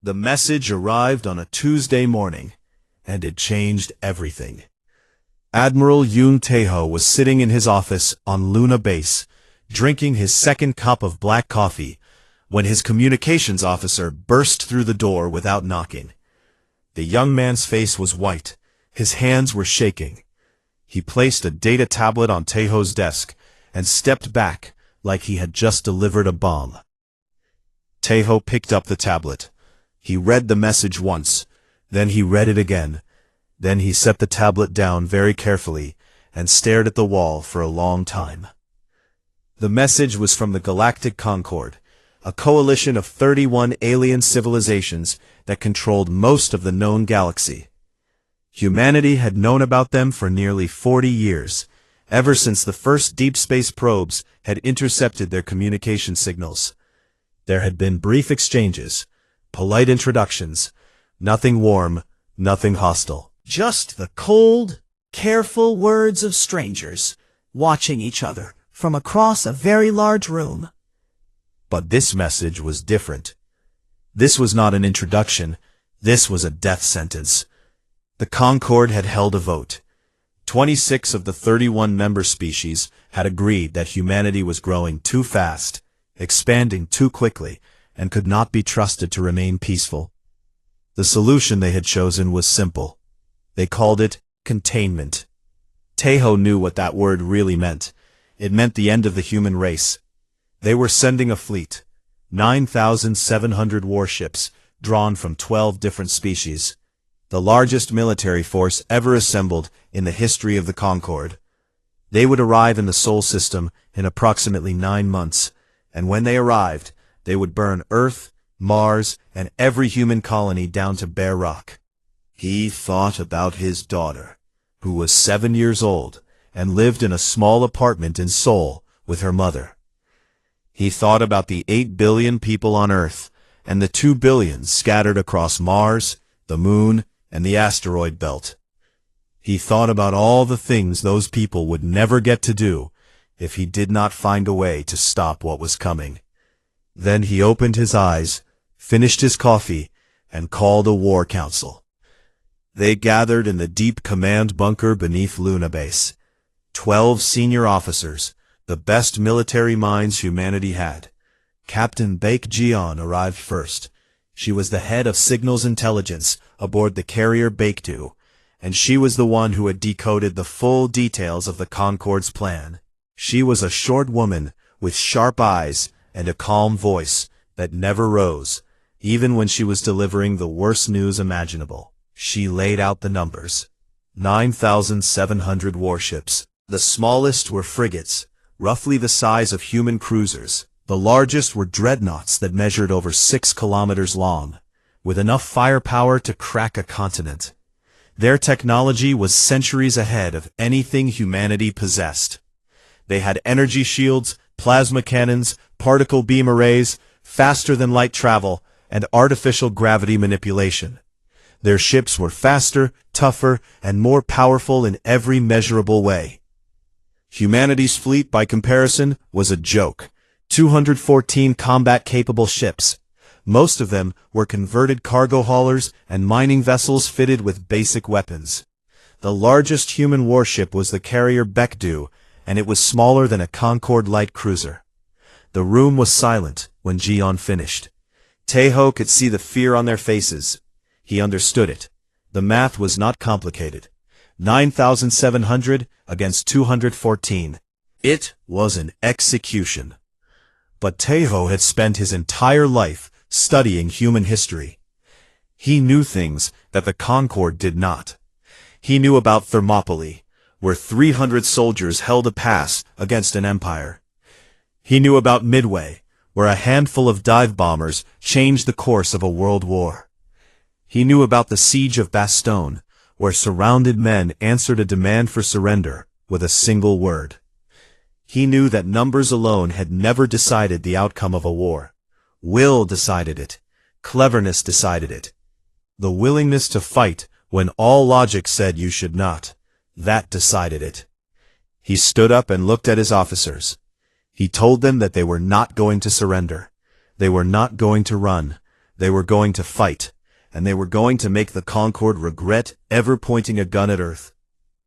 The message arrived on a Tuesday morning, and it changed everything. Admiral Yoon Tae-ho was sitting in his office on Luna Base, drinking his second cup of black coffee, when his communications officer burst through the door without knocking. The young man's face was white. His hands were shaking. He placed a data tablet on Tae-ho's desk and stepped back like he had just delivered a bomb. Tae-ho picked up the tablet. He read the message once, then he read it again. Then he set the tablet down very carefully and stared at the wall for a long time. The message was from the Galactic Concord, a coalition of 31 alien civilizations that controlled most of the known galaxy. Humanity had known about them for nearly 40 years, ever since the first deep space probes had intercepted their communication signals. There had been brief exchanges, polite introductions, nothing warm, nothing hostile. Just the cold, careful words of strangers, watching each other from across a very large room. But this message was different. This was not an introduction. This was a death sentence. The Concord had held a vote. 26 of the 31 member species had agreed that humanity was growing too fast, expanding too quickly, and could not be trusted to remain peaceful. The solution they had chosen was simple. They called it containment. Tae-ho knew what that word really meant. It meant the end of the human race. They were sending a fleet, 9,700 warships, drawn from 12 different species, the largest military force ever assembled in the history of the Concord. They would arrive in the Sol system in approximately 9 months, and when they arrived, they would burn Earth, Mars, and every human colony down to bare rock. He thought about his daughter, who was 7 years old and lived in a small apartment in Seoul with her mother. He thought about the 8 billion people on Earth and the 2 billion scattered across Mars, the Moon, and the asteroid belt. He thought about all the things those people would never get to do if he did not find a way to stop what was coming. Then he opened his eyes, finished his coffee, and called a war council. They gathered in the deep command bunker beneath Luna Base. 12 senior officers, the best military minds humanity had. Captain Baek Jeon arrived first. She was the head of signals intelligence aboard the carrier Baekdu, and she was the one who had decoded the full details of the Concord's plan. She was a short woman with sharp eyes and a calm voice that never rose, even when she was delivering the worst news imaginable. She laid out the numbers. 9,700 warships. The smallest were frigates, roughly the size of human cruisers. The largest were dreadnoughts that measured over 6 kilometers long, with enough firepower to crack a continent. Their technology was centuries ahead of anything humanity possessed. They had energy shields, plasma cannons, particle beam arrays, faster-than-light travel, and artificial gravity manipulation. Their ships were faster, tougher, and more powerful in every measurable way. Humanity's fleet, by comparison, was a joke. 214 combat-capable ships. Most of them were converted cargo haulers and mining vessels fitted with basic weapons. The largest human warship was the carrier Baekdu, and it was smaller than a Concorde light cruiser. The room was silent when Jeon finished. Tae-ho could see the fear on their faces. He understood it. The math was not complicated. 9,700 against 214. It was an execution. But Tae-ho had spent his entire life studying human history. He knew things that the Concorde did not. He knew about Thermopylae, where 300 soldiers held a pass against an empire. He knew about Midway, where a handful of dive bombers changed the course of a world war. He knew about the siege of Bastogne, where surrounded men answered a demand for surrender with a single word. He knew that numbers alone had never decided the outcome of a war. Will decided it. Cleverness decided it. The willingness to fight when all logic said you should not. That decided it. He stood up and looked at his officers. He told them that they were not going to surrender. They were not going to run. They were going to fight, and they were going to make the Concorde regret ever pointing a gun at Earth.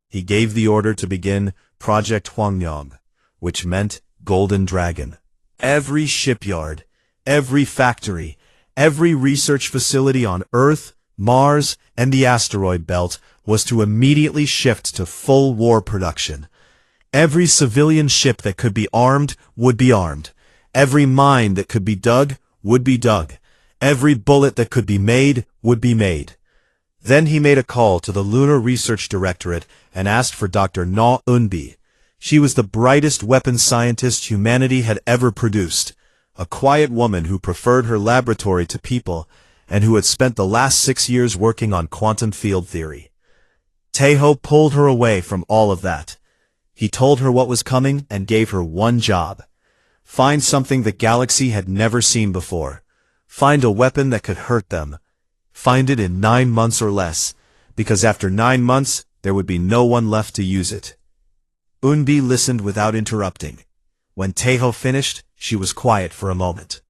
He gave the order to begin Project Hwangyong, which meant Golden Dragon. Every shipyard, every factory, every research facility on Earth, Mars, and the asteroid belt was to immediately shift to full war production. Every civilian ship that could be armed would be armed. Every mine that could be dug would be dug. Every bullet that could be made would be made. Then he made a call to the Lunar Research Directorate and asked for Dr. Na Eunbi. She was the brightest weapons scientist humanity had ever produced, a quiet woman who preferred her laboratory to people and who had spent the last 6 years working on quantum field theory. Taeho pulled her away from all of that. He told her what was coming and gave her one job. Find something the galaxy had never seen before. Find a weapon that could hurt them. Find it in 9 months or less, because after 9 months, there would be no one left to use it. Eunbi listened without interrupting. When Taeho finished, she was quiet for a moment.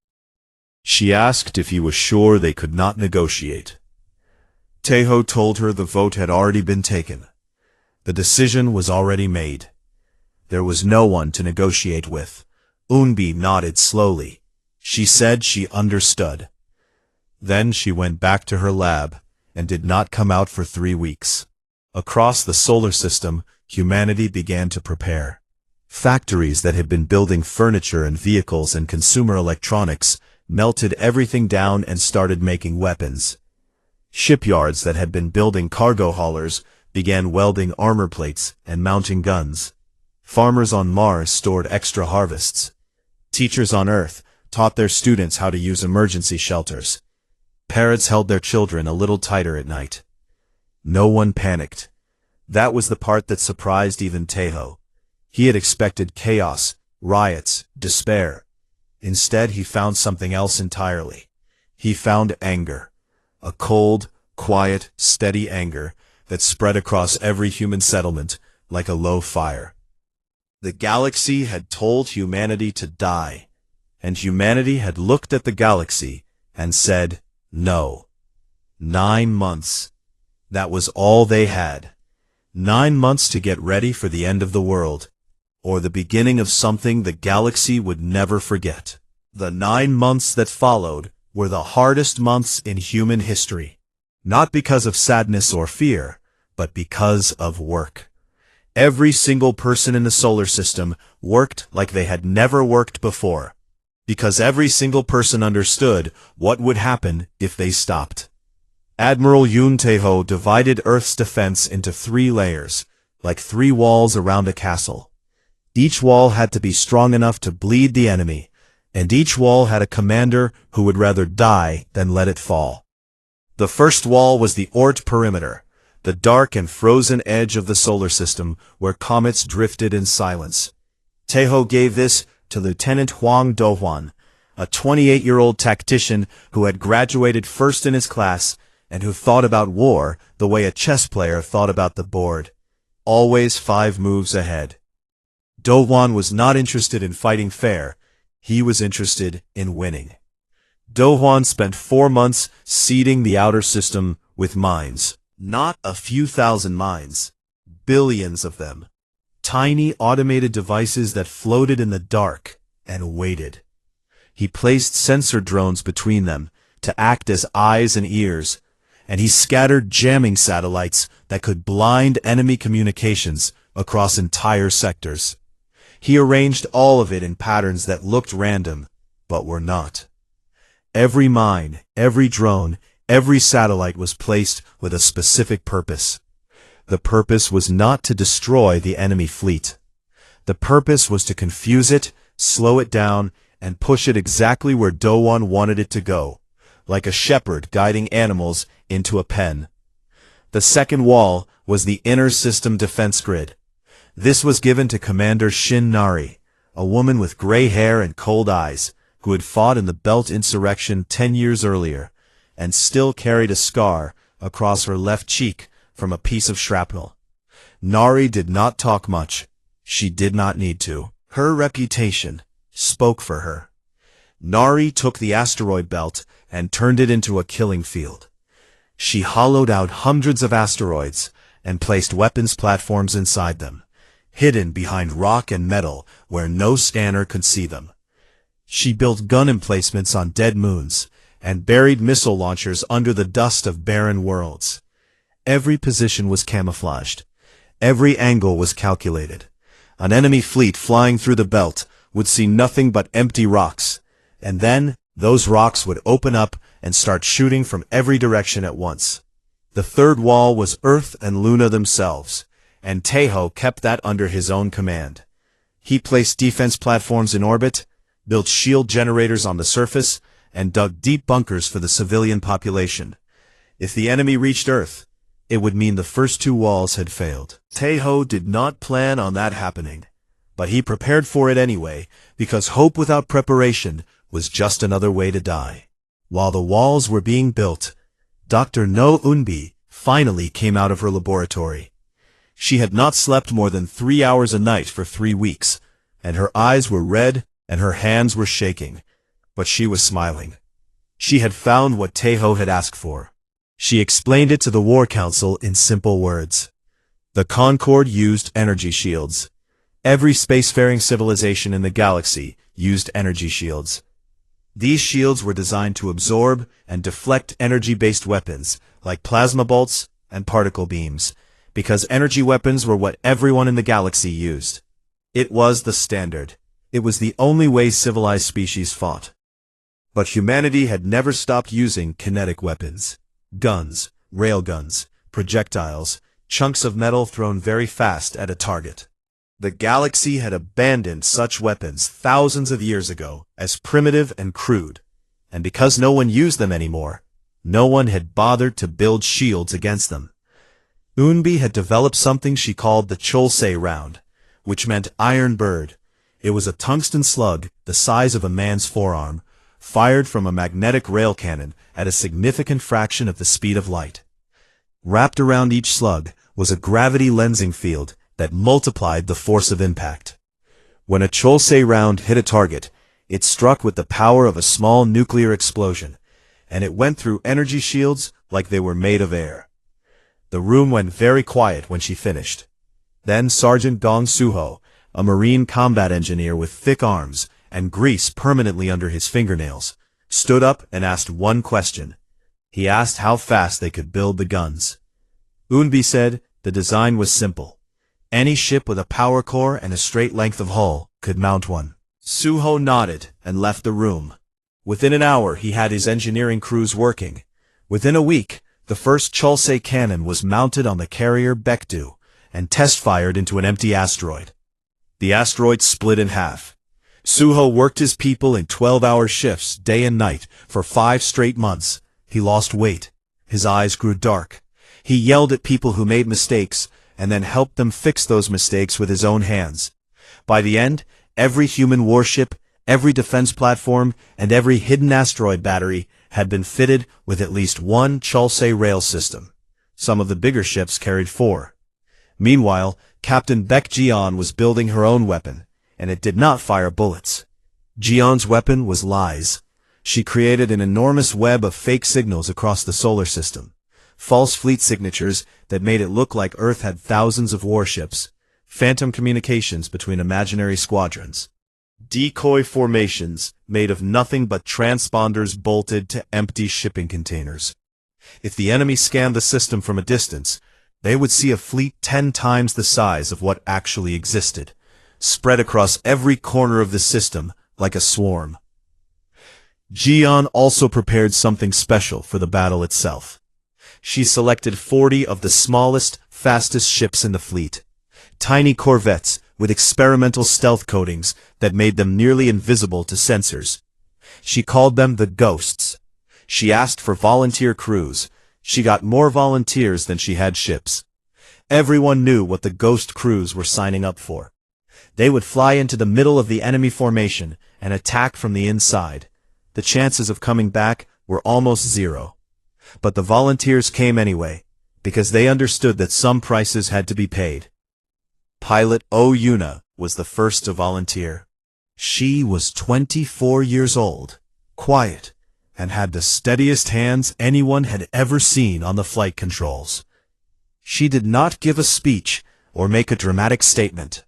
She asked if he was sure they could not negotiate. Taeho told her the vote had already been taken. The decision was already made. There was no one to negotiate with. Eunbi nodded slowly. She said she understood. Then she went back to her lab and did not come out for 3 weeks. Across the solar system, humanity began to prepare. Factories that had been building furniture and vehicles and consumer electronics melted everything down and started making weapons. Shipyards that had been building cargo haulers began welding armor plates and mounting guns. Farmers on Mars stored extra harvests. Teachers on Earth taught their students how to use emergency shelters. Parents held their children a little tighter at night. No one panicked. That was the part that surprised even Taeho. He had expected chaos, riots, despair. Instead, he found something else entirely. He found anger. A cold, quiet, steady anger that spread across every human settlement like a low fire. The galaxy had told humanity to die, and humanity had looked at the galaxy and said, no. 9 months. That was all they had. 9 months to get ready for the end of the world, or the beginning of something the galaxy would never forget. The 9 months that followed were the hardest months in human history, not because of sadness or fear, but because of work. Every single person in the solar system worked like they had never worked before, because every single person understood what would happen if they stopped. Admiral Yoon Taeho divided Earth's defense into 3 layers, like 3 walls around a castle. Each wall had to be strong enough to bleed the enemy, and each wall had a commander who would rather die than let it fall. The first wall was the Oort perimeter, the dark and frozen edge of the solar system where comets drifted in silence. Taeho gave this to Lieutenant Hwang Do-hwan, a 28-year-old tactician who had graduated first in his class and who thought about war the way a chess player thought about the board, always 5 moves ahead. Do-hwan was not interested in fighting fair, he was interested in winning. Do-hwan spent 4 months seeding the outer system with mines. Not a few thousand mines, billions of them. Tiny automated devices that floated in the dark and waited. He placed sensor drones between them to act as eyes and ears, and he scattered jamming satellites that could blind enemy communications across entire sectors. He arranged all of it in patterns that looked random, but were not. Every mine, every drone, every satellite was placed with a specific purpose. The purpose was not to destroy the enemy fleet. The purpose was to confuse it, slow it down, and push it exactly where Do-hwan wanted it to go, like a shepherd guiding animals into a pen. The second wall was the inner system defense grid. This was given to Commander Shin Nari, a woman with gray hair and cold eyes, who had fought in the Belt Insurrection 10 years earlier, and still carried a scar across her left cheek from a piece of shrapnel. Nari did not talk much. She did not need to. Her reputation spoke for her. Nari took the asteroid belt and turned it into a killing field. She hollowed out hundreds of asteroids and placed weapons platforms inside them, hidden behind rock and metal where no scanner could see them. She built gun emplacements on dead moons and buried missile launchers under the dust of barren worlds. Every position was camouflaged. Every angle was calculated. An enemy fleet flying through the belt would see nothing but empty rocks, and then those rocks would open up and start shooting from every direction at once. The third wall was Earth and Luna themselves, and Tejo kept that under his own command. He placed defense platforms in orbit, built shield generators on the surface, and dug deep bunkers for the civilian population. If the enemy reached Earth, it would mean the first two walls had failed. Tejo did not plan on that happening, but he prepared for it anyway, because hope without preparation was just another way to die. While the walls were being built, Dr. No Unbi finally came out of her laboratory. She had not slept more than 3 hours a night for 3 weeks, and her eyes were red and her hands were shaking, but she was smiling. She had found what Tejo had asked for. She explained it to the War Council in simple words. The Concorde used energy shields. Every spacefaring civilization in the galaxy used energy shields. These shields were designed to absorb and deflect energy-based weapons, like plasma bolts and particle beams, because energy weapons were what everyone in the galaxy used. It was the standard. It was the only way civilized species fought. But humanity had never stopped using kinetic weapons. Guns, railguns, projectiles, chunks of metal thrown very fast at a target. The galaxy had abandoned such weapons thousands of years ago as primitive and crude, and because no one used them anymore, no one had bothered to build shields against them. Unbi had developed something she called the Cholse round, which meant iron bird. It was a tungsten slug the size of a man's forearm, fired from a magnetic rail cannon at a significant fraction of the speed of light. Wrapped around each slug was a gravity lensing field that multiplied the force of impact. When a Cholse round hit a target, it struck with the power of a small nuclear explosion, and it went through energy shields like they were made of air. The room went very quiet when she finished. Then Sergeant Gong Suho, a Marine combat engineer with thick arms and grease permanently under his fingernails, stood up and asked one question. He asked how fast they could build the guns. Unbi said the design was simple. Any ship with a power core and a straight length of hull could mount one. Suho nodded and left the room. Within an hour he had his engineering crews working. Within a week, the first Cholse cannon was mounted on the carrier Baekdu and test-fired into an empty asteroid. The asteroid split in half. Suho worked his people in 12-hour shifts, day and night, for 5 straight months. He lost weight. His eyes grew dark. He yelled at people who made mistakes, and then helped them fix those mistakes with his own hands. By the end, every human warship, every defense platform, and every hidden asteroid battery had been fitted with at least one Cholse rail system. Some of the bigger ships carried 4. Meanwhile, Captain Baek Jian was building her own weapon, and it did not fire bullets. Jian's weapon was lies. She created an enormous web of fake signals across the solar system. False fleet signatures that made it look like Earth had thousands of warships, phantom communications between imaginary squadrons, decoy formations made of nothing but transponders bolted to empty shipping containers. If the enemy scanned the system from a distance, they would see a fleet 10 times the size of what actually existed, spread across every corner of the system like a swarm. Jian also prepared something special for the battle itself. She selected 40 of the smallest, fastest ships in the fleet, tiny corvettes with experimental stealth coatings that made them nearly invisible to sensors. She called them the Ghosts. She asked for volunteer crews. She got more volunteers than she had ships. Everyone knew what the Ghost crews were signing up for. They would fly into the middle of the enemy formation and attack from the inside. The chances of coming back were almost zero. But the volunteers came anyway, because they understood that some prices had to be paid. Pilot Oh Yuna was the first to volunteer. She was 24 years old, quiet, and had the steadiest hands anyone had ever seen on the flight controls. She did not give a speech or make a dramatic statement.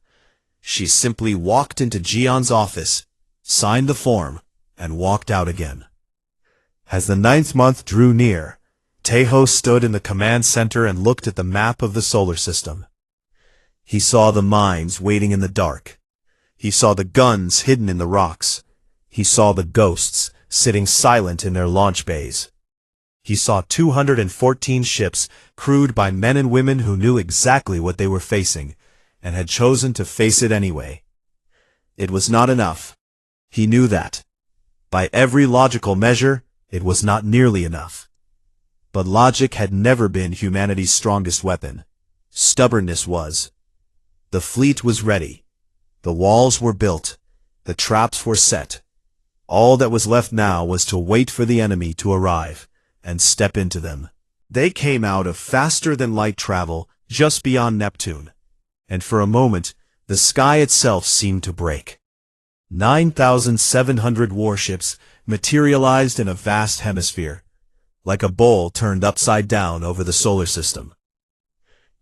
She simply walked into Gion's office, signed the form, and walked out again. As the 9th month drew near, Tejo stood in the command center and looked at the map of the solar system. He saw the mines waiting in the dark. He saw the guns hidden in the rocks. He saw the ghosts sitting silent in their launch bays. He saw 214 ships crewed by men and women who knew exactly what they were facing and had chosen to face it anyway. It was not enough. He knew that. By every logical measure, it was not nearly enough. But logic had never been humanity's strongest weapon. Stubbornness was. The fleet was ready. The walls were built. The traps were set. All that was left now was to wait for the enemy to arrive and step into them. They came out of faster-than-light travel just beyond Neptune, and for a moment, the sky itself seemed to break. 9,700 warships materialized in a vast hemisphere, like a bowl turned upside down over the solar system.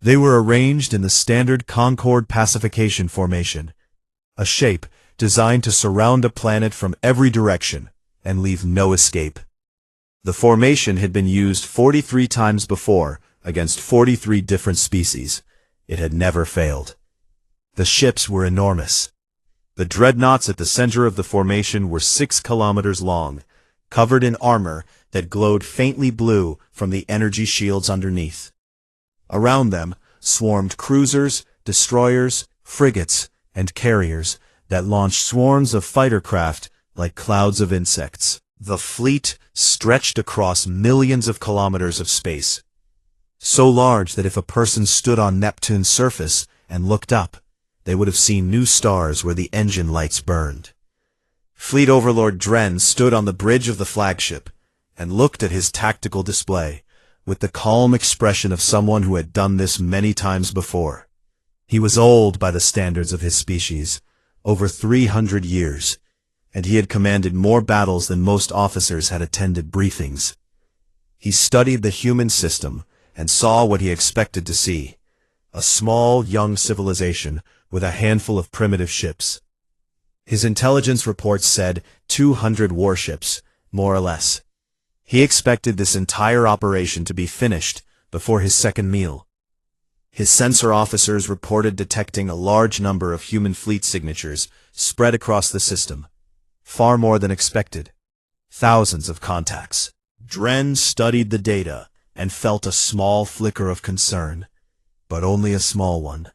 They were arranged in the standard Concorde pacification formation, a shape designed to surround a planet from every direction and leave no escape. The formation had been used 43 times before against 43 different species. It had never failed. The ships were enormous. The dreadnoughts at the center of the formation were 6 kilometers long, covered in armor that glowed faintly blue from the energy shields underneath. Around them swarmed cruisers, destroyers, frigates, and carriers that launched swarms of fighter craft like clouds of insects. The fleet stretched across millions of kilometers of space, so large that if a person stood on Neptune's surface and looked up, they would have seen new stars where the engine lights burned. Fleet Overlord Dren stood on the bridge of the flagship and looked at his tactical display with the calm expression of someone who had done this many times before. He was old by the standards of his species, over 300 years, and he had commanded more battles than most officers had attended briefings. He studied the human system and saw what he expected to see, a small, young civilization with a handful of primitive ships. His intelligence reports said 200 warships, more or less. He expected this entire operation to be finished before his second meal. His sensor officers reported detecting a large number of human fleet signatures spread across the system, far more than expected. Thousands of contacts. Dren studied the data and felt a small flicker of concern, but only a small one.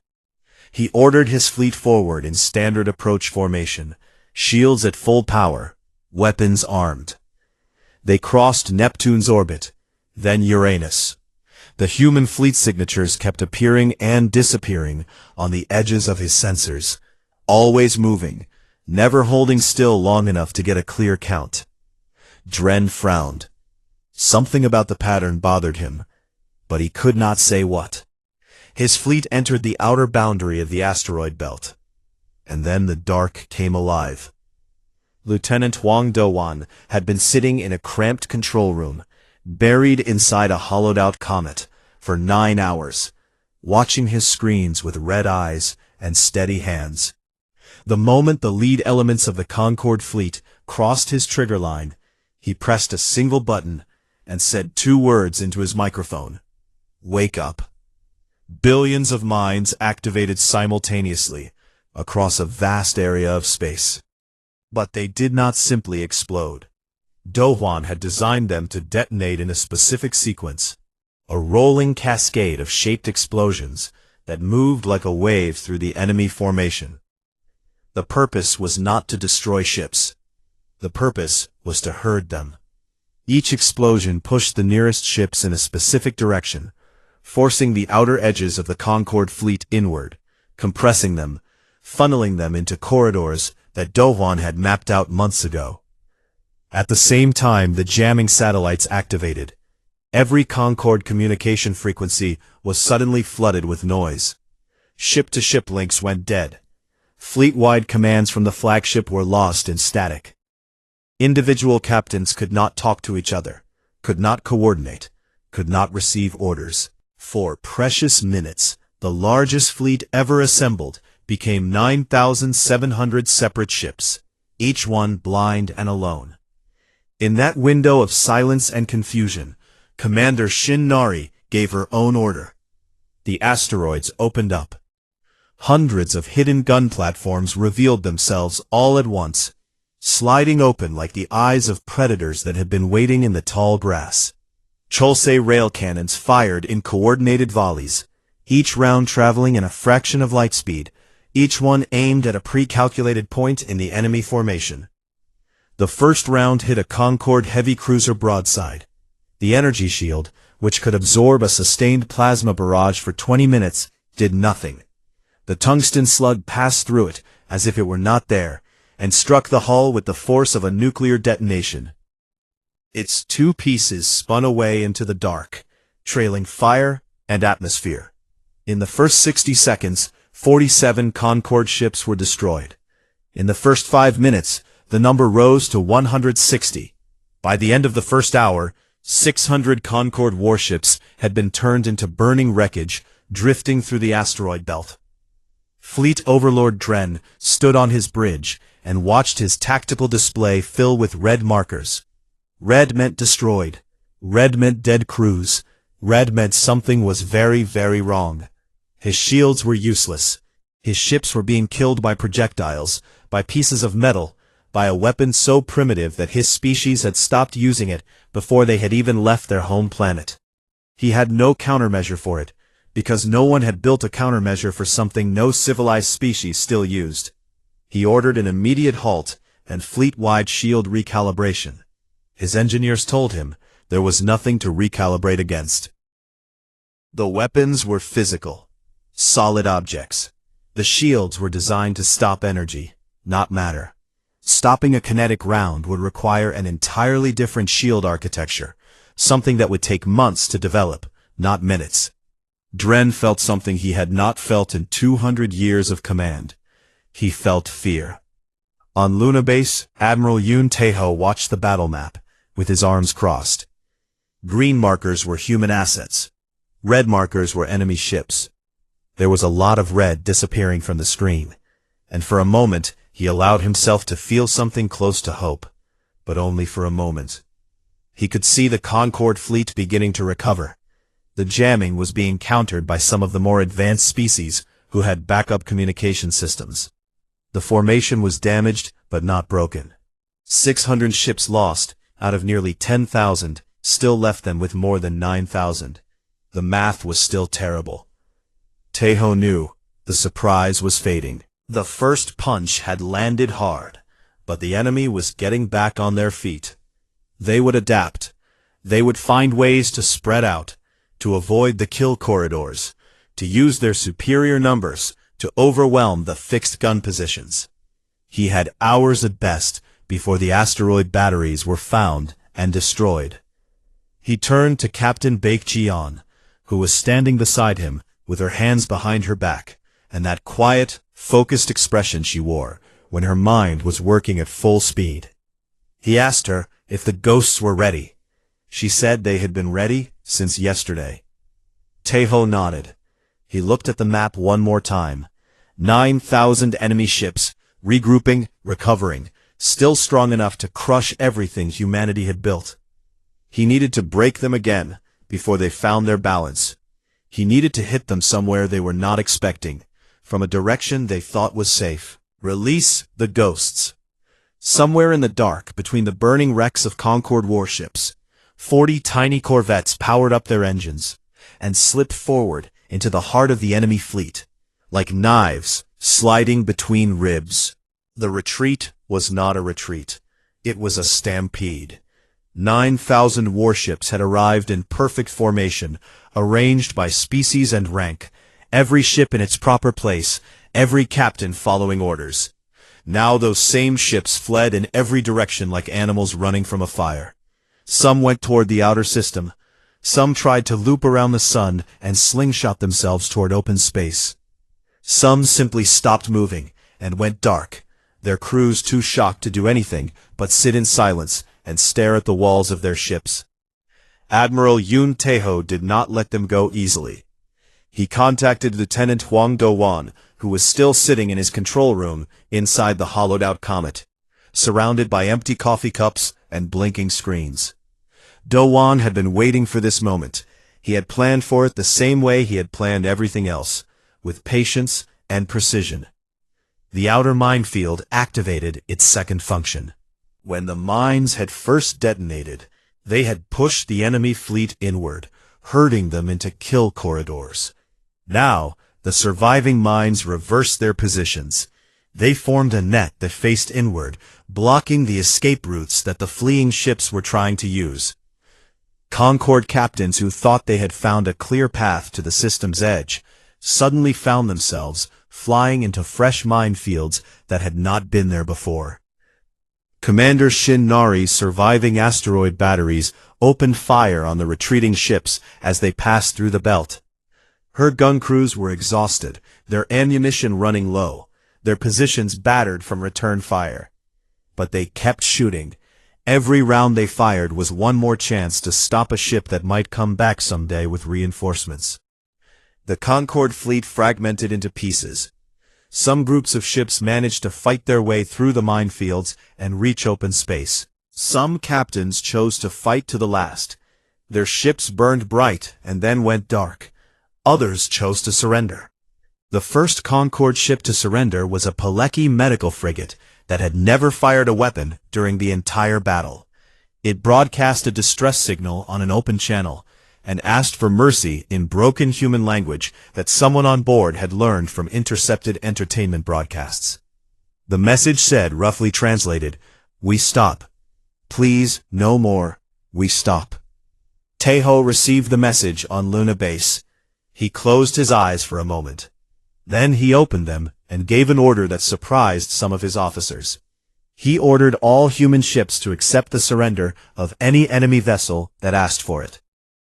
He ordered his fleet forward in standard approach formation, shields at full power, weapons armed. They crossed Neptune's orbit, then Uranus. The human fleet signatures kept appearing and disappearing on the edges of his sensors, always moving, never holding still long enough to get a clear count. Dren frowned. Something about the pattern bothered him, but he could not say what. His fleet entered the outer boundary of the asteroid belt, and then the dark came alive. Lieutenant Wang Dowan had been sitting in a cramped control room, buried inside a hollowed-out comet, for 9 hours, watching his screens with red eyes and steady hands. The moment the lead elements of the Concorde fleet crossed his trigger line, he pressed a single button and said 2 words into his microphone. Wake up. Billions of minds activated simultaneously across a vast area of space. But they did not simply explode. Dowan had designed them to detonate in a specific sequence, a rolling cascade of shaped explosions that moved like a wave through the enemy formation. The purpose was not to destroy ships. The purpose was to herd them. Each explosion pushed the nearest ships in a specific direction, forcing the outer edges of the Concorde fleet inward, compressing them, funneling them into corridors that Dowan had mapped out months ago. At the same time, the jamming satellites activated. Every Concorde communication frequency was suddenly flooded with noise. Ship-to-ship links went dead. Fleet-wide commands from the flagship were lost in static. Individual captains could not talk to each other, could not coordinate, could not receive orders. For precious minutes, the largest fleet ever assembled became 9,700 separate ships, each one blind and alone. In that window of silence and confusion, Commander Shin Nari gave her own order. The asteroids opened up. Hundreds of hidden gun platforms revealed themselves all at once, sliding open like the eyes of predators that had been waiting in the tall grass. Chulse rail cannons fired in coordinated volleys, each round traveling in a fraction of light speed, each one aimed at a pre-calculated point in the enemy formation. The first round hit a Concorde heavy cruiser broadside. The energy shield, which could absorb a sustained plasma barrage for 20 minutes, did nothing. The tungsten slug passed through it as if it were not there, and struck the hull with the force of a nuclear detonation. Its two pieces spun away into the dark, trailing fire and atmosphere. In the first 60 seconds, 47 Concorde ships were destroyed. In the first 5 minutes, the number rose to 160. By the end of the first hour, 600 Concorde warships had been turned into burning wreckage, drifting through the asteroid belt. Fleet Overlord Dren stood on his bridge and watched his tactical display fill with red markers. Red meant destroyed. Red meant dead crews. Red meant something was very, very wrong. His shields were useless. His ships were being killed by projectiles, by pieces of metal, by a weapon so primitive that his species had stopped using it before they had even left their home planet. He had no countermeasure for it, because no one had built a countermeasure for something no civilized species still used. He ordered an immediate halt and fleet-wide shield recalibration. His engineers told him there was nothing to recalibrate against. The weapons were physical, solid objects. The shields were designed to stop energy, not matter. Stopping a kinetic round would require an entirely different shield architecture, something that would take months to develop, not minutes. Dren felt something he had not felt in 200 years of command. He felt fear. On Luna Base, Admiral Yoon Tae-ho watched the battle map, with his arms crossed. Green markers were human assets. Red markers were enemy ships. There was a lot of red disappearing from the screen, and for a moment he allowed himself to feel something close to hope, but only for a moment. He could see the Concorde fleet beginning to recover. The jamming was being countered by some of the more advanced species who had backup communication systems. The formation was damaged but not broken. 600 ships lost out of nearly 10,000 still left them with more than 9,000. The math was still terrible. Tae-ho knew the surprise was fading. The first punch had landed hard, but the enemy was getting back on their feet. They would adapt. They would find ways to spread out, to avoid the kill corridors, to use their superior numbers to overwhelm the fixed gun positions. He had hours at best before the asteroid batteries were found and destroyed. He turned to Captain Baek-ji-yeon, who was standing beside him with her hands behind her back, and that quiet, focused expression she wore when her mind was working at full speed. He asked her if the ghosts were ready. She said they had been ready since yesterday. Tae-ho nodded. He looked at the map one more time. 9,000 enemy ships, regrouping, recovering, still strong enough to crush everything humanity had built. He needed to break them again before they found their balance. He needed to hit them somewhere they were not expecting, from a direction they thought was safe. Release the ghosts. Somewhere in the dark, between the burning wrecks of Concorde warships, 40 tiny corvettes powered up their engines and slipped forward into the heart of the enemy fleet, like knives sliding between ribs. The retreat was not a retreat. It was a stampede. 9,000 warships had arrived in perfect formation, arranged by species and rank, every ship in its proper place, every captain following orders. Now those same ships fled in every direction like animals running from a fire. Some went toward the outer system. Some tried to loop around the sun and slingshot themselves toward open space. Some simply stopped moving and went dark, their crews too shocked to do anything but sit in silence and stare at the walls of their ships. Admiral Yun Taeho did not let them go easily. He contacted Lieutenant Huang Do-wan, who was still sitting in his control room inside the hollowed-out comet, surrounded by empty coffee cups and blinking screens. Do-wan had been waiting for this moment. He had planned for it the same way he had planned everything else, with patience and precision. The outer minefield activated its second function. When the mines had first detonated, they had pushed the enemy fleet inward, herding them into kill corridors. Now, the surviving mines reversed their positions. They formed a net that faced inward, blocking the escape routes that the fleeing ships were trying to use. Concorde captains who thought they had found a clear path to the system's edge suddenly found themselves flying into fresh minefields that had not been there before. Commander Shin Nari's surviving asteroid batteries opened fire on the retreating ships as they passed through the belt. Her gun crews were exhausted, their ammunition running low, their positions battered from return fire. But they kept shooting. Every round they fired was one more chance to stop a ship that might come back someday with reinforcements. The Concorde fleet fragmented into pieces. Some groups of ships managed to fight their way through the minefields and reach open space. Some captains chose to fight to the last. Their ships burned bright and then went dark. Others chose to surrender. The first Concorde ship to surrender was a Pilecki medical frigate that had never fired a weapon during the entire battle. It broadcast a distress signal on an open channel and asked for mercy in broken human language that someone on board had learned from intercepted entertainment broadcasts. The message said, roughly translated, "We stop. Please, no more. We stop." Taeho received the message on Luna Base. He closed his eyes for a moment. Then he opened them and gave an order that surprised some of his officers. He ordered all human ships to accept the surrender of any enemy vessel that asked for it.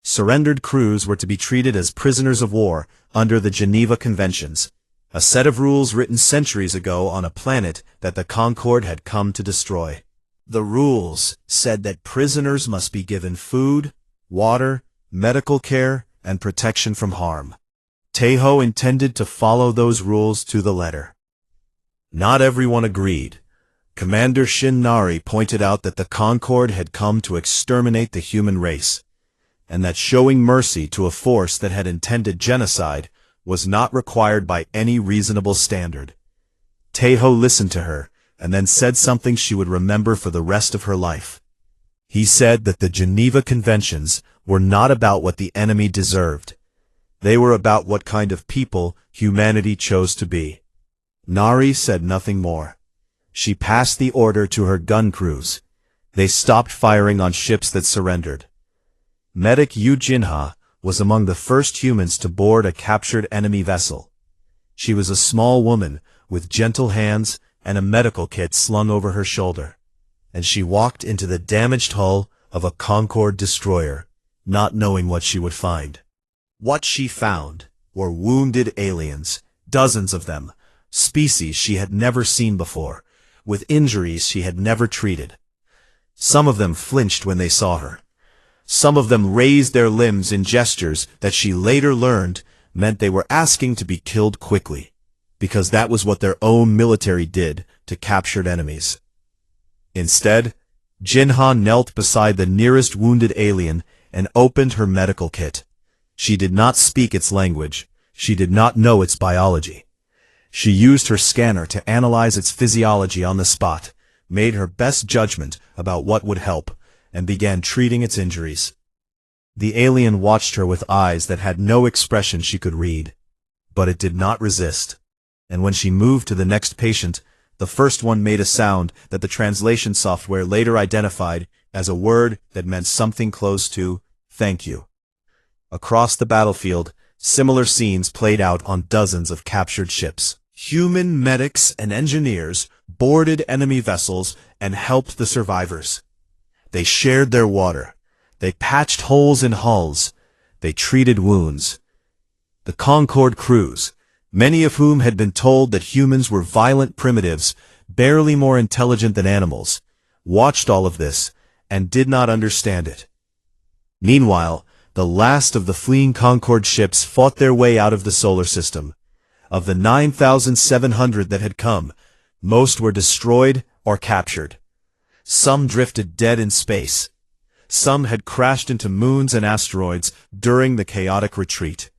Surrendered crews were to be treated as prisoners of war under the Geneva Conventions, a set of rules written centuries ago on a planet that the Concorde had come to destroy. The rules said that prisoners must be given food, water, medical care, and protection from harm. Taeho intended to follow those rules to the letter. Not everyone agreed. Commander Shin Nari pointed out that the Concorde had come to exterminate the human race, and that showing mercy to a force that had intended genocide was not required by any reasonable standard. Taeho listened to her, and then said something she would remember for the rest of her life. He said that the Geneva Conventions were not about what the enemy deserved. They were about what kind of people humanity chose to be. Nari said nothing more. She passed the order to her gun crews. They stopped firing on ships that surrendered. Medic Yu Jinha was among the first humans to board a captured enemy vessel. She was a small woman with gentle hands and a medical kit slung over her shoulder, and she walked into the damaged hull of a Concorde destroyer, not knowing what she would find. What she found were wounded aliens, dozens of them, species she had never seen before, with injuries she had never treated. Some of them flinched when they saw her. Some of them raised their limbs in gestures that she later learned meant they were asking to be killed quickly, because that was what their own military did to captured enemies. Instead, Jinha knelt beside the nearest wounded alien and opened her medical kit. She did not speak its language. She did not know its biology. She used her scanner to analyze its physiology on the spot, made her best judgment about what would help, and began treating its injuries. The alien watched her with eyes that had no expression she could read, but it did not resist. And when she moved to the next patient, the first one made a sound that the translation software later identified as a word that meant something close to "thank you." Across the battlefield, similar scenes played out on dozens of captured ships. Human medics and engineers boarded enemy vessels and helped the survivors. They shared their water. They patched holes in hulls. They treated wounds. The Concorde crews, many of whom had been told that humans were violent primitives, barely more intelligent than animals, watched all of this and did not understand it. Meanwhile, the last of the fleeing Concorde ships fought their way out of the solar system. Of the 9,700 that had come, most were destroyed or captured. Some drifted dead in space. Some had crashed into moons and asteroids during the chaotic retreat.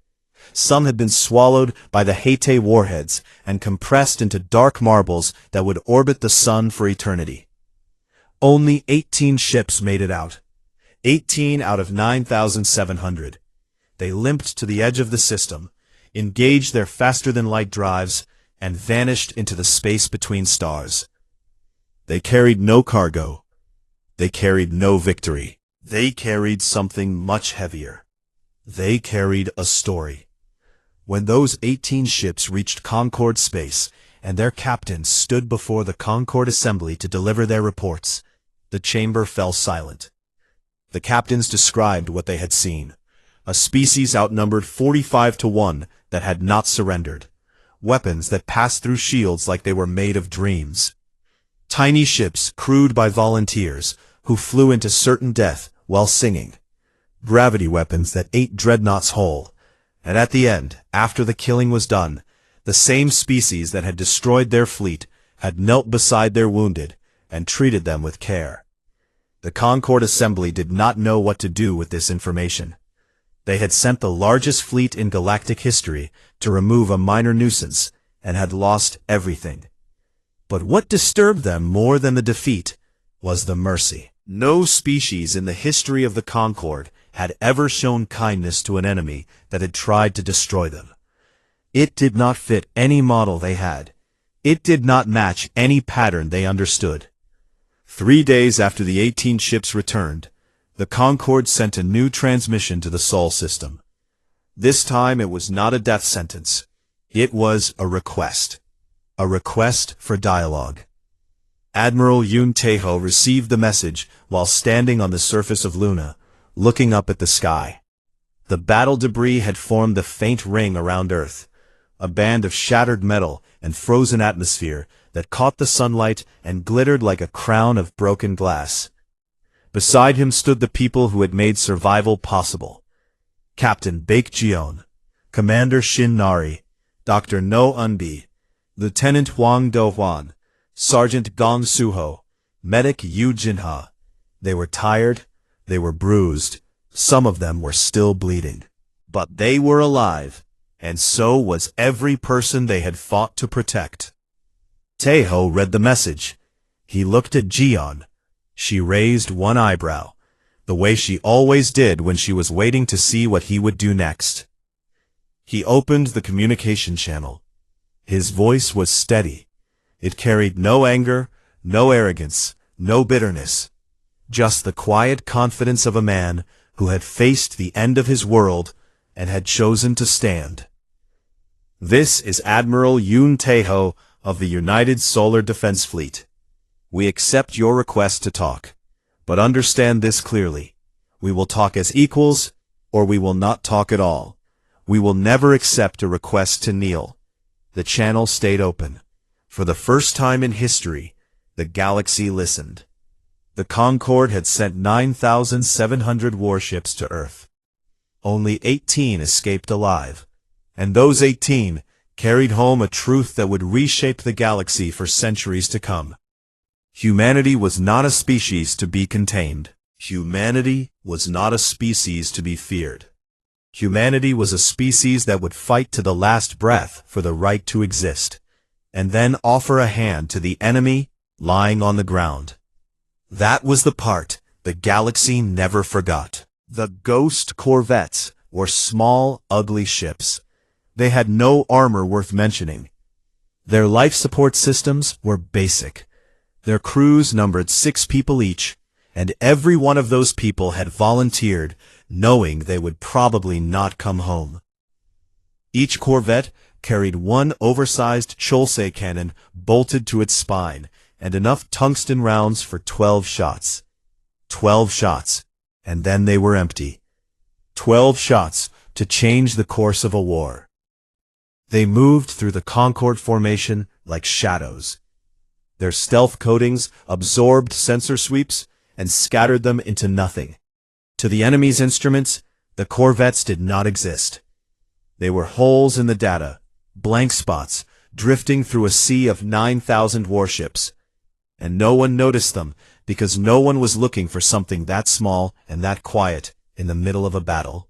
Some had been swallowed by the HFY warheads and compressed into dark marbles that would orbit the sun for eternity. Only 18 ships made it out. 18 out of 9,700. They limped to the edge of the system, engaged their faster-than-light drives, and vanished into the space between stars. They carried no cargo. They carried no victory. They carried something much heavier. They carried a story. When those 18 ships reached Concorde space and their captains stood before the Concorde assembly to deliver their reports, the chamber fell silent. The captains described what they had seen. A species outnumbered 45 to 1 that had not surrendered. Weapons that passed through shields like they were made of dreams. Tiny ships crewed by volunteers who flew into certain death while singing. Gravity weapons that ate dreadnoughts whole. And at the end, after the killing was done, the same species that had destroyed their fleet had knelt beside their wounded and treated them with care. The Concorde Assembly did not know what to do with this information. They had sent the largest fleet in galactic history to remove a minor nuisance and had lost everything. But what disturbed them more than the defeat was the mercy. No species in the history of the Concorde had ever shown kindness to an enemy that had tried to destroy them. It did not fit any model they had. It did not match any pattern they understood. 3 days after the 18 ships returned, the Concorde sent a new transmission to the Sol system. This time it was not a death sentence. It was a request. A request for dialogue. Admiral Yoon Tae-ho received the message while standing on the surface of Luna, looking up at the sky. The battle debris had formed a faint ring around Earth, a band of shattered metal and frozen atmosphere that caught the sunlight and glittered like a crown of broken glass. Beside him stood the people who had made survival possible. Captain Baek Jeon, Commander Shin Nari, Dr. No Unbi, Lieutenant Hwang Do-hwan, Sergeant Gong Soo-ho, Medic Yu Jin-ha. They were tired, they were bruised, some of them were still bleeding. But they were alive, and so was every person they had fought to protect. Tae-ho read the message. He looked at Jeon. She raised one eyebrow, the way she always did when she was waiting to see what he would do next. He opened the communication channel. His voice was steady. It carried no anger, no arrogance, no bitterness. Just the quiet confidence of a man who had faced the end of his world and had chosen to stand. This is Admiral Yoon Tae-ho of the United Solar Defense Fleet. We accept your request to talk, but understand this clearly. We will talk as equals, or we will not talk at all. We will never accept a request to kneel. The channel stayed open. For the first time in history, the galaxy listened. The Concorde had sent 9,700 warships to Earth. Only 18 escaped alive, and those 18 carried home a truth that would reshape the galaxy for centuries to come. Humanity was not a species to be contained. Humanity was not a species to be feared. Humanity was a species that would fight to the last breath for the right to exist, and then offer a hand to the enemy lying on the ground. That was the part the galaxy never forgot. The ghost corvettes were small, ugly ships. They had no armor worth mentioning. Their life support systems were basic. Their crews numbered 6 people each, and every one of those people had volunteered, knowing they would probably not come home. Each corvette carried one oversized Cholse cannon bolted to its spine, and enough tungsten rounds for 12 shots. 12 shots, and then they were empty. 12 shots to change the course of a war. They moved through the Concorde formation like shadows. Their stealth coatings absorbed sensor sweeps and scattered them into nothing. To the enemy's instruments, the corvettes did not exist. They were holes in the data, blank spots, drifting through a sea of 9,000 warships. And no one noticed them because no one was looking for something that small and that quiet in the middle of a battle.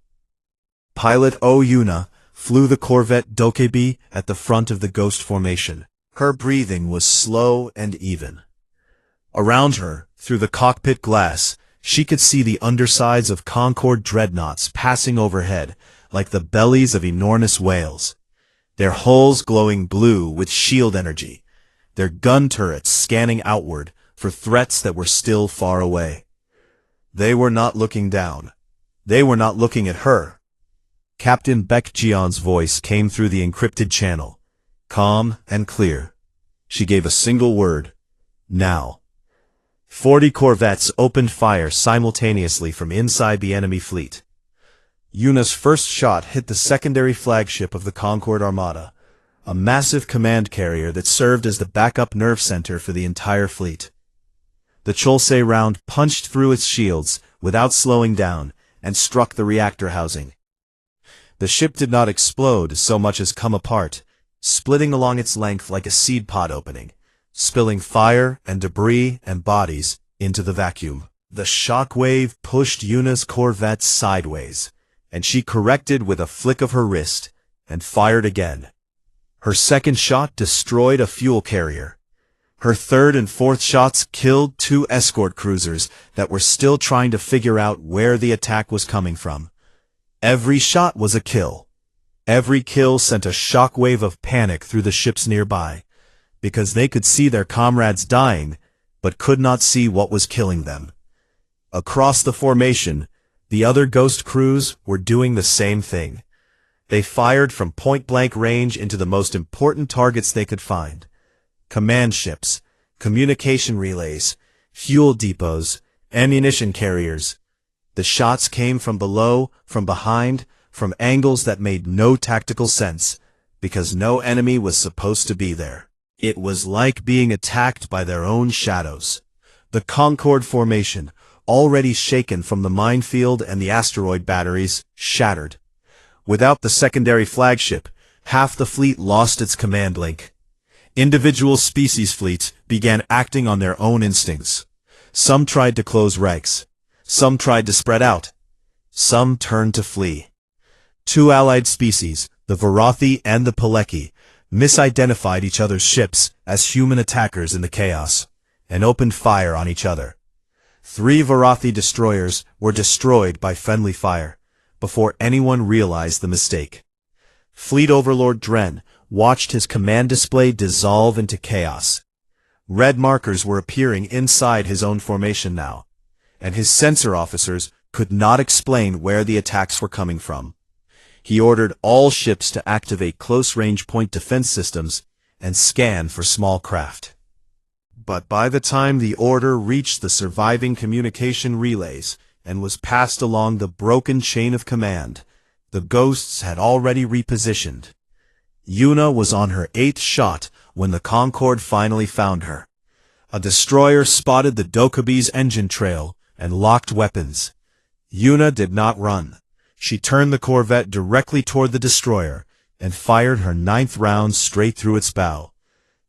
Pilot Yuna flew the corvette Dokkaebi at the front of the ghost formation. Her breathing was slow and even. Around her, through the cockpit glass, she could see the undersides of Concorde dreadnoughts passing overhead like the bellies of enormous whales, their hulls glowing blue with shield energy, their gun turrets scanning outward for threats that were still far away. They were not looking down. They were not looking at her. Captain Baekjeon's voice came through the encrypted channel, calm and clear. She gave a single word: now. 40 corvettes opened fire simultaneously from inside the enemy fleet. Yuna's first shot hit the secondary flagship of the Concorde Armada, a massive command carrier that served as the backup nerve center for the entire fleet. The Chulse round punched through its shields without slowing down and struck the reactor housing. The ship did not explode so much as come apart, splitting along its length like a seed pod opening, spilling fire and debris and bodies into the vacuum. The shock wave pushed Yuna's corvette sideways, and she corrected with a flick of her wrist and fired again. Her second shot destroyed a fuel carrier. Her third and fourth shots killed 2 escort cruisers that were still trying to figure out where the attack was coming from. Every shot was a kill. Every kill sent a shockwave of panic through the ships nearby, because they could see their comrades dying, but could not see what was killing them. Across the formation, the other ghost crews were doing the same thing. They fired from point-blank range into the most important targets they could find: command ships, communication relays, fuel depots, ammunition carriers. The shots came from below, from behind, from angles that made no tactical sense, because no enemy was supposed to be there. It was like being attacked by their own shadows. The Concorde formation, already shaken from the minefield and the asteroid batteries, shattered. Without the secondary flagship, half the fleet lost its command link. Individual species fleets began acting on their own instincts. Some tried to close ranks. Some tried to spread out. Some turned to flee. 2 allied species, the Varathi and the Peleki, misidentified each other's ships as human attackers in the chaos, and opened fire on each other. 3 Varathi destroyers were destroyed by friendly fire, before anyone realized the mistake. Fleet Overlord Dren watched his command display dissolve into chaos. Red markers were appearing inside his own formation now, and his sensor officers could not explain where the attacks were coming from. He ordered all ships to activate close-range point defense systems and scan for small craft. But by the time the order reached the surviving communication relays and was passed along the broken chain of command, the ghosts had already repositioned. Yuna was on her 8th shot when the Concorde finally found her. A destroyer spotted the Dokkaebi's engine trail and locked weapons. Yuna did not run. She turned the corvette directly toward the destroyer and fired her 9th round straight through its bow.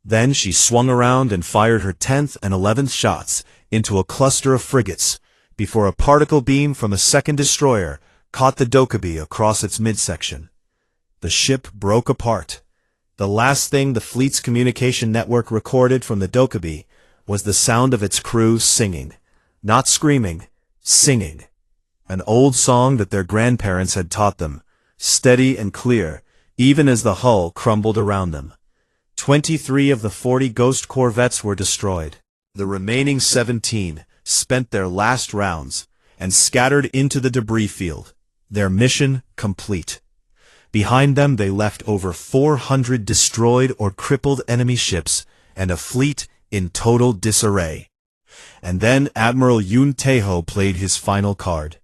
Then she swung around and fired her 10th and 11th shots into a cluster of frigates before a particle beam from a second destroyer caught the Dokkaebi across its midsection. The ship broke apart. The last thing the fleet's communication network recorded from the Dokkaebi was the sound of its crew singing. Not screaming, singing. An old song that their grandparents had taught them, steady and clear, even as the hull crumbled around them. 23 of the 40 ghost corvettes were destroyed. The remaining 17 spent their last rounds and scattered into the debris field, their mission complete. Behind them they left over 400 destroyed or crippled enemy ships and a fleet in total disarray. And then Admiral Yoon Tae-ho played his final card.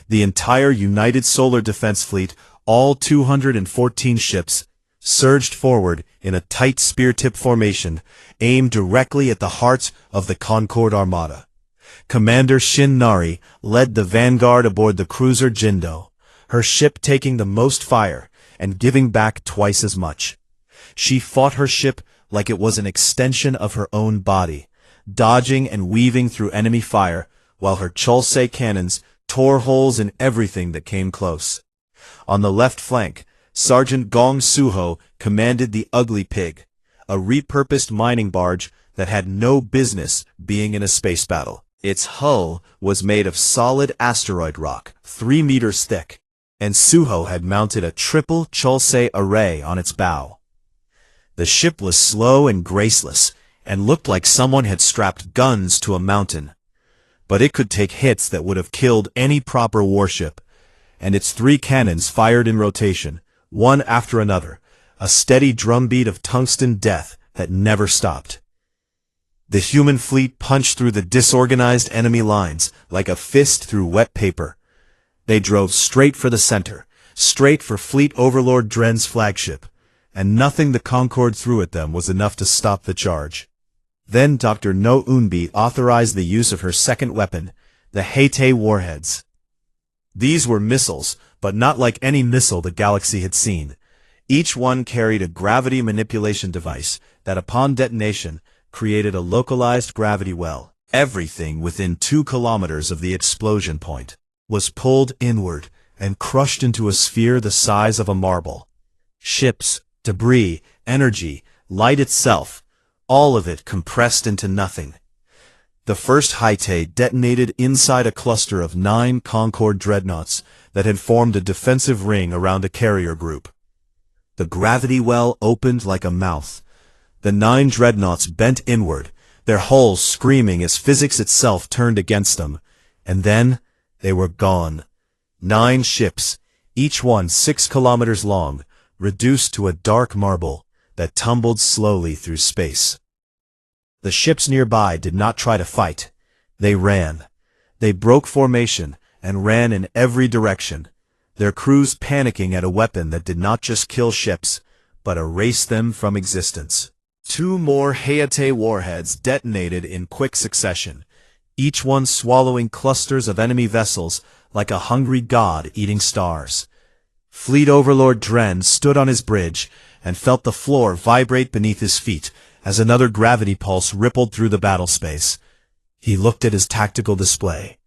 The entire United Solar Defense Fleet, all 214 ships, surged forward in a tight spear-tip formation, aimed directly at the heart of the Concorde Armada. Commander Shin Nari led the vanguard aboard the cruiser Jindo, her ship taking the most fire and giving back twice as much. She fought her ship like it was an extension of her own body, dodging and weaving through enemy fire, while her Chulse cannons tore holes in everything that came close. On the left flank, Sergeant Gong Suho commanded the Ugly Pig, a repurposed mining barge that had no business being in a space battle. Its hull was made of solid asteroid rock, 3 meters thick, and Suho had mounted a triple Chulse array on its bow. The ship was slow and graceless, and looked like someone had strapped guns to a mountain. But it could take hits that would have killed any proper warship, and its 3 cannons fired in rotation, one after another, a steady drumbeat of tungsten death that never stopped. The human fleet punched through the disorganized enemy lines like a fist through wet paper. They drove straight for the center, straight for Fleet Overlord Dren's flagship, and nothing the Concorde threw at them was enough to stop the charge. Then Dr. No Unbi authorized the use of her second weapon, the Heite warheads. These were missiles, but not like any missile the galaxy had seen. Each one carried a gravity manipulation device that, upon detonation, created a localized gravity well. Everything within 2 kilometers of the explosion point was pulled inward and crushed into a sphere the size of a marble. Ships, debris, energy, light itself, all of it compressed into nothing. The first Heite detonated inside a cluster of 9 Concorde dreadnoughts that had formed a defensive ring around a carrier group. The gravity well opened like a mouth. The 9 dreadnoughts bent inward, their hulls screaming as physics itself turned against them, and then they were gone. 9 ships, each one 6 kilometers long, reduced to a dark marble that tumbled slowly through space. The ships nearby did not try to fight. They ran. They broke formation and ran in every direction, their crews panicking at a weapon that did not just kill ships, but erase them from existence. 2 more Heite warheads detonated in quick succession, each one swallowing clusters of enemy vessels like a hungry god eating stars. Fleet Overlord Dren stood on his bridge and felt the floor vibrate beneath his feet as another gravity pulse rippled through the battle space. He looked at his tactical display.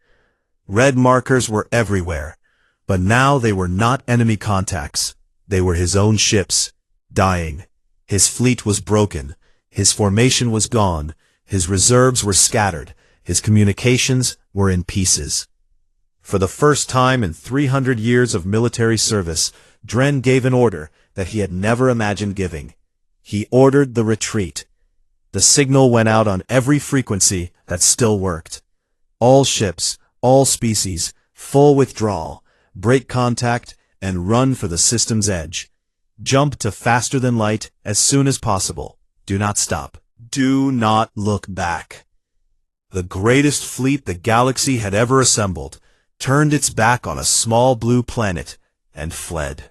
Red markers were everywhere, but now they were not enemy contacts. They were his own ships, dying. His fleet was broken, his formation was gone, his reserves were scattered, his communications were in pieces. For the first time in 300 years of military service, Dren gave an order that he had never imagined giving. He ordered the retreat. The signal went out on every frequency that still worked. All ships, all species, full withdrawal, break contact, and run for the system's edge. Jump to faster than light as soon as possible. Do not stop. Do not look back. The greatest fleet the galaxy had ever assembled turned its back on a small blue planet and fled.